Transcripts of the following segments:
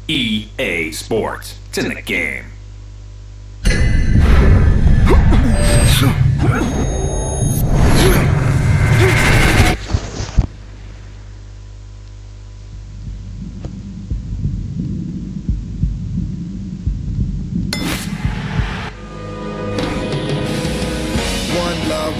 EA Sports. It's in the game.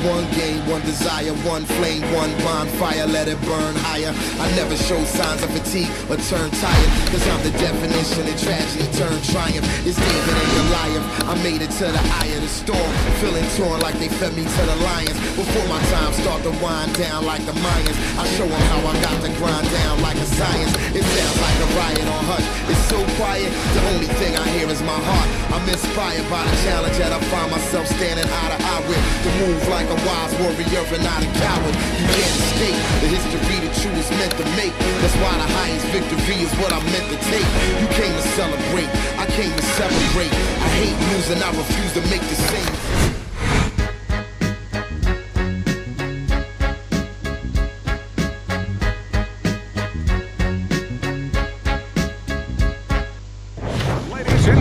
One game, one desire, one flame, one bonfire, let it burn higher. I never show signs of fatigue or turn tired, cause I'm the definition of tragedy turned triumph. It's David and Goliath, I made it to the eye of the storm, feeling torn like they fed me to the lions. Before my time start to wind down like the Mayans, I show them how I got to grind down like a science. It sounds like a riot on hush, it's so quiet, the only thing I hear is my heart. I'm inspired by the challenge that I find myself standing eye to eye with, to move like a wise warrior and not a coward. You can't escape the history that you was meant to make. That's why the highest victory is what I'm meant to take. You came to celebrate, I came to celebrate. I hate losing, I refuse to make the same.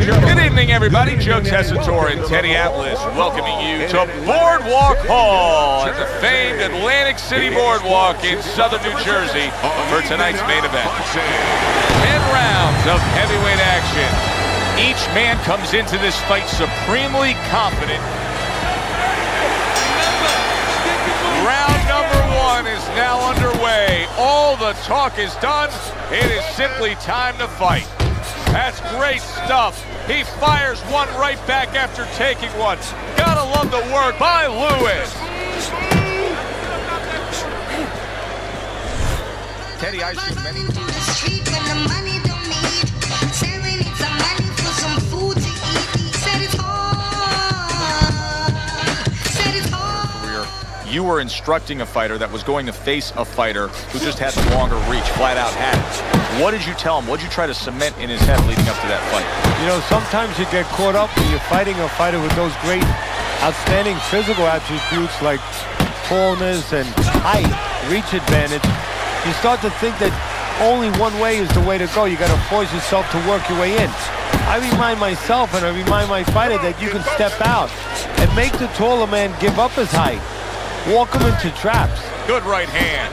Good evening, everybody. Joe Tessitore and Teddy Atlas welcoming you to Boardwalk Hall at the famed Atlantic City Boardwalk in southern New Jersey for tonight's main event. 10 rounds of heavyweight action. Each man comes into this fight supremely confident. Round number 1 is now underway. All the talk is done. It is simply time to fight. That's great stuff. He fires one right back after taking one. Gotta love the work by Lewis. Teddy, I see many. You were instructing a fighter that was going to face a fighter who just had the longer reach, flat out had it. What did you tell him? What did you try to cement in his head leading up to that fight? You know, sometimes you get caught up when you're fighting a fighter with those great, outstanding physical attributes like tallness and height, reach advantage. You start to think that only one way is the way to go. You got to force yourself to work your way in. I remind myself and I remind my fighter that you can step out and make the taller man give up his height. Walk him into traps. Good right hand.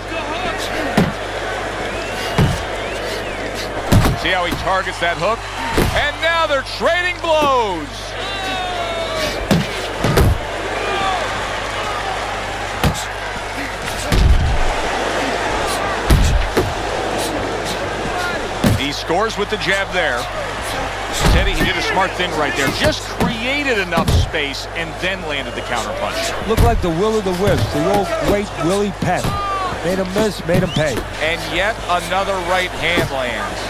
See how he targets that hook? And now they're trading blows. He scores with the jab there. Teddy, he did a smart thing right there. Just created enough space and then landed the counterpunch. Looked like the will of the wisp, the old great Willie Pett. Made him miss, made him pay. And yet another right hand lands.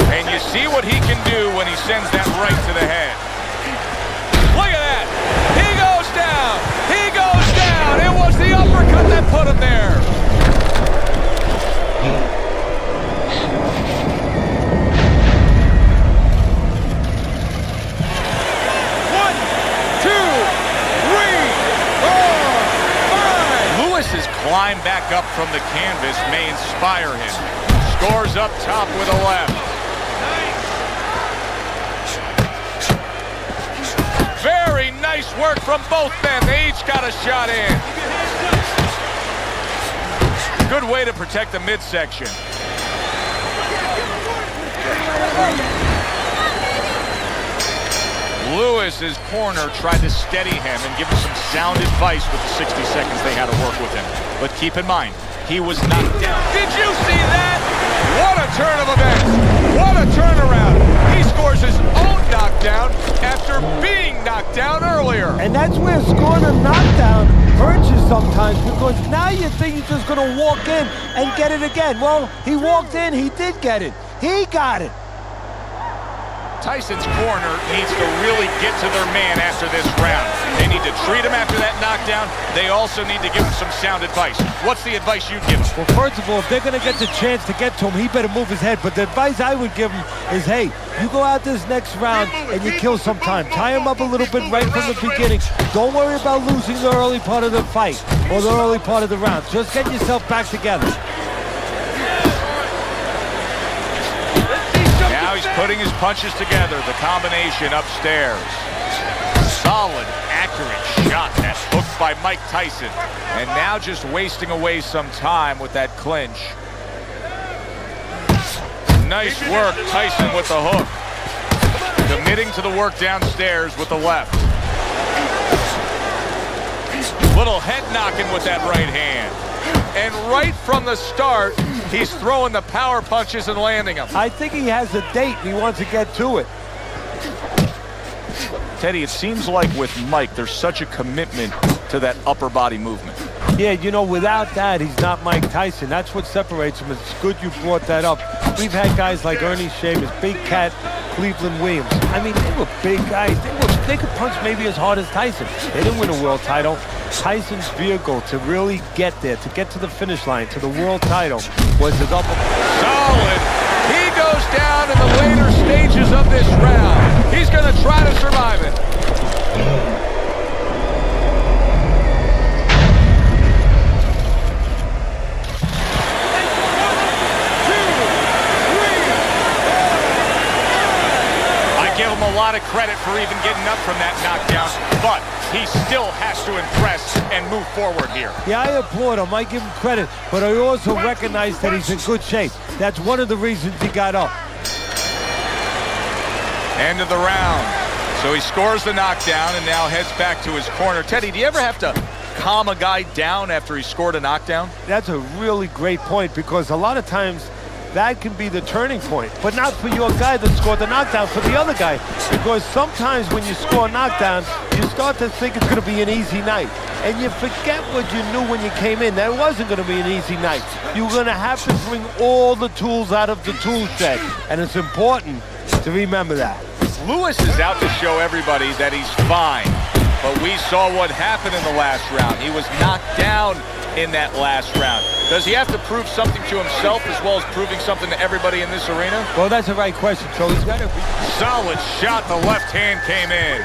And you see what he can do when he sends that right to the head. Look at that. He goes down. He goes down. It was the uppercut that put him there. His climb back up from the canvas may inspire him. Scores up top with a left. Very nice work from both men. They each got a shot in. Good way to protect the midsection. Lewis's corner tried to steady him and give him some sound advice with the 60 seconds they had to work with him. But keep in mind, he was knocked down. Did you see that? What a turn of events. What a turnaround. He scores his own knockdown after being knocked down earlier. And that's where scoring a knockdown hurts you sometimes, because now you think you're just going to walk in and get it again. Well, he walked in, he did get it. He got it. Tyson's corner needs to really get to their man after this round. They need to treat him after that knockdown. They also need to give him some sound advice. What's the advice you'd give him? Well, first of all, if they're going to get the chance to get to him, he better move his head. But the advice I would give him is, hey, you go out this next round and you kill some time. Tie him up a little bit right from the beginning. Don't worry about losing the early part of the fight or the early part of the round. Just get yourself back together. putting his punches together. The combination upstairs. Solid, accurate shot. That's hooked by Mike Tyson. And now just wasting away some time with that clinch. Nice work, Tyson with the hook. Committing to the work downstairs with the left. Little head knocking with that right hand. And right from the start, he's throwing the power punches and landing them. I think he has a date. He wants to get to it. Teddy, it seems like with Mike, there's such a commitment to that upper body movement. Yeah, you know, without that, he's not Mike Tyson. That's what separates him. It's good you brought that up. We've had guys like Ernie Shavers, Big Cat, Cleveland Williams. I mean, they were big guys. They could punch maybe as hard as Tyson. They didn't win a world title. Tyson's vehicle to really get there, to get to the finish line, to the world title, was his upper. Solid. He goes down in the later stages of this round. He's going to try to survive it. Give him a lot of credit for even getting up from that knockdown, but he still has to impress and move forward here. Yeah, I applaud him. I give him credit, but I also recognize that he's in good shape. That's one of the reasons he got up. End of the round. So he scores the knockdown and now heads back to his corner. Teddy, do you ever have to calm a guy down after he scored a knockdown? That's a really great point, because a lot of times that can be the turning point, but not for your guy that scored the knockdown, for the other guy. Because sometimes when you score a knockdown, you start to think it's going to be an easy night. And you forget what you knew when you came in. That it wasn't going to be an easy night. You're going to have to bring all the tools out of the tool shed. And it's important to remember that. Lewis is out to show everybody that he's fine. But we saw what happened in the last round. He was knocked down in that last round. Does he have to prove something to himself as well as proving something to everybody in this arena? Well, that's the right question, so he's got to be. Solid shot. The left hand came in.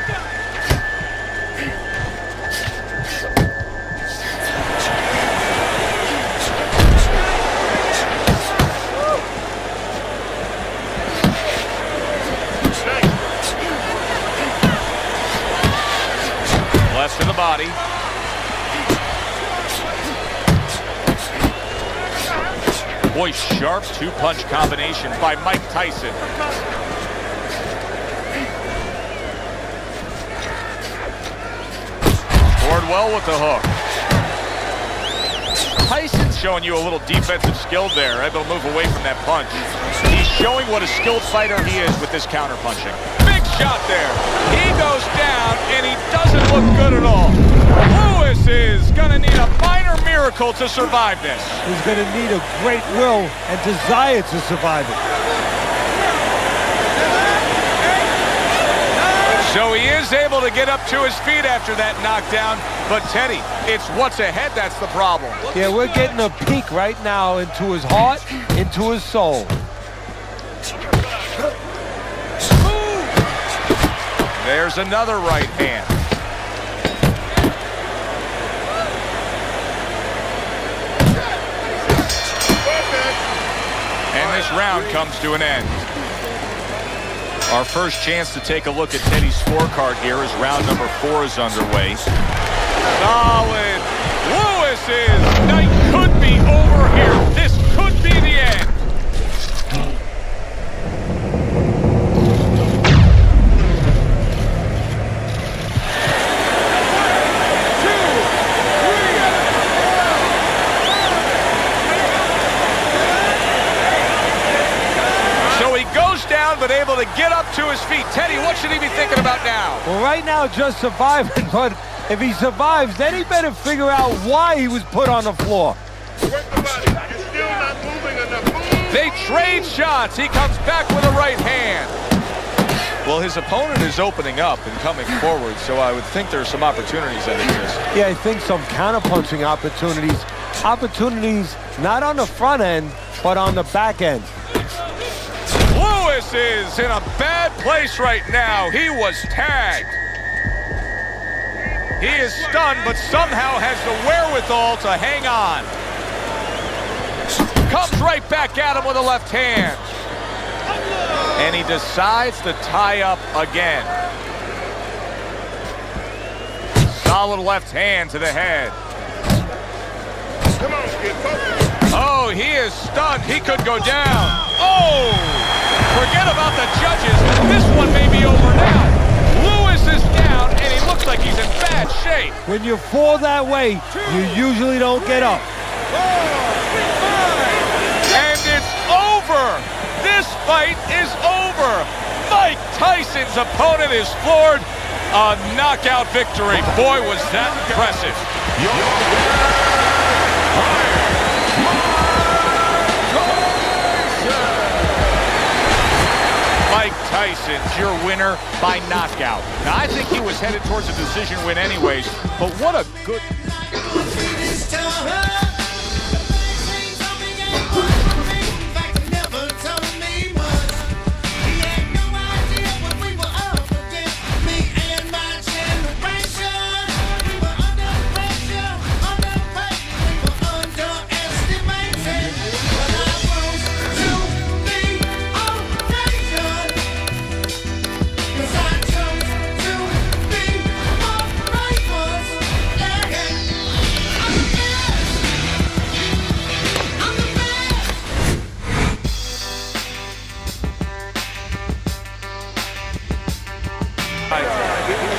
Left to the body. Boy, sharp two-punch combination by Mike Tyson. Scored well with the hook. Tyson's showing you a little defensive skill there, able to move away from that punch. He's showing what a skilled fighter he is with this counter-punching. Big shot there. He goes down, and he doesn't look good at all. Lewis is going to need a minor miracle to survive this. He's going to need a great will and desire to survive it. So he is able to get up to his feet after that knockdown. But Teddy, it's what's ahead that's the problem. Yeah, we're getting a peek right now into his heart, into his soul. There's another right hand. And this round comes to an end. Our first chance to take a look at Teddy's scorecard here as round number 4 is underway. Solid. Lewis's night could be over here. This could be the end. But able to get up to his feet. Teddy, what should he be thinking about now? Well, right now, just surviving. But if he survives, then he better figure out why he was put on the floor. They trade shots. He comes back with a right hand. Well, his opponent is opening up and coming forward, so I would think there's some opportunities that exist. Yeah, I think some counterpunching opportunities. Opportunities not on the front end, but on the back end. Lewis is in a bad place right now. He was tagged. He is stunned, but somehow has the wherewithal to hang on. Comes right back at him with a left hand. And he decides to tie up again. Solid left hand to the head. Come on, kid, focus. Oh, he is stunned. He could go down. Oh! Forget about the judges. This one may be over now. Lewis is down, and he looks like he's in bad shape. When you fall that way, you usually don't get up. And it's over. This fight is over. Mike Tyson's opponent is floored. A knockout victory. Boy, was that impressive. Mike Tyson's your winner by knockout. Now, I think he was headed towards a decision win anyways, but what a good...